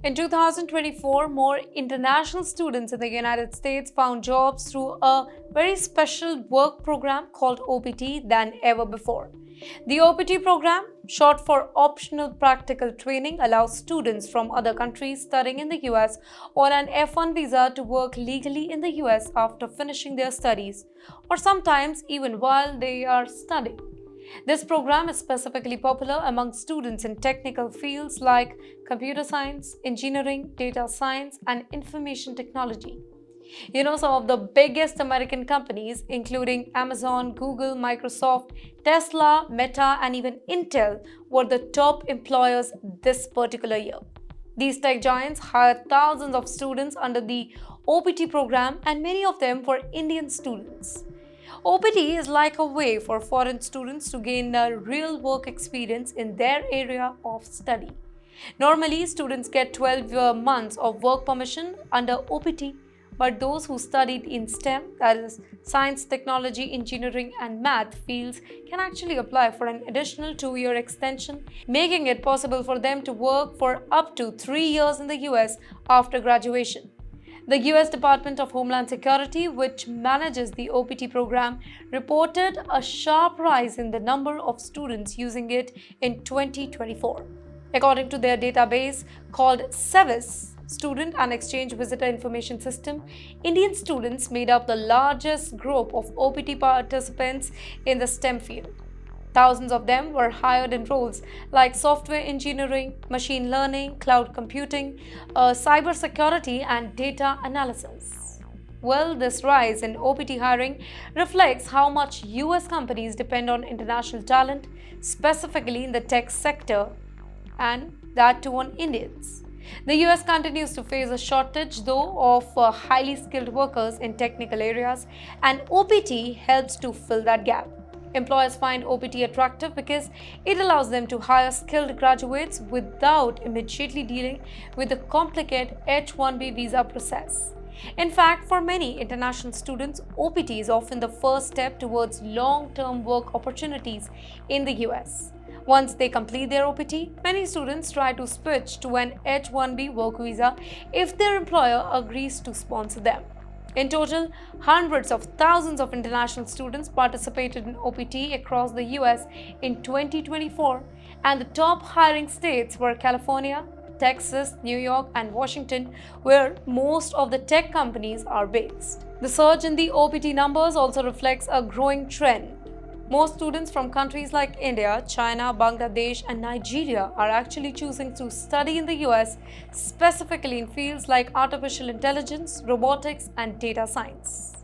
In 2024, more international students in the United States found jobs through a very special work program called OPT than ever before. The OPT program, short for Optional Practical Training, allows students from other countries studying in the US on an F1 visa to work legally in the US after finishing their studies, or sometimes even while they are studying. This program is specifically popular among students in technical fields like computer science, engineering, data science, and information technology. Some of the biggest American companies, including Amazon, Google, Microsoft, Tesla, Meta, and even Intel, were the top employers this particular year. These tech giants hired thousands of students under the OPT program, and many of them were Indian students. OPT is like a way for foreign students to gain a real work experience in their area of study. Normally, students get 12 months of work permission under OPT, but those who studied in STEM, that is, science, technology, engineering, and math fields, can actually apply for an additional 2-year extension, making it possible for them to work for up to 3 years in the US after graduation. The US Department of Homeland Security, which manages the OPT program, reported a sharp rise in the number of students using it in 2024. According to their database called SEVIS, Student and Exchange Visitor Information System, Indian students made up the largest group of OPT participants in the STEM field. Thousands of them were hired in roles like software engineering, machine learning, cloud computing, cybersecurity, and data analysis. Well, this rise in OPT hiring reflects how much US companies depend on international talent, specifically in the tech sector, and that too on Indians. The US continues to face a shortage, though, of highly skilled workers in technical areas, and OPT helps to fill that gap. Employers find OPT attractive because it allows them to hire skilled graduates without immediately dealing with the complicated H-1B visa process. In fact, for many international students, OPT is often the first step towards long-term work opportunities in the US. Once they complete their OPT, many students try to switch to an H-1B work visa if their employer agrees to sponsor them. In total, hundreds of thousands of international students participated in OPT across the US in 2024, and the top hiring states were California, Texas, New York, and Washington, where most of the tech companies are based. The surge in the OPT numbers also reflects a growing trend. Most students from countries like India, China, Bangladesh, and Nigeria are actually choosing to study in the US, specifically in fields like artificial intelligence, robotics, and data science.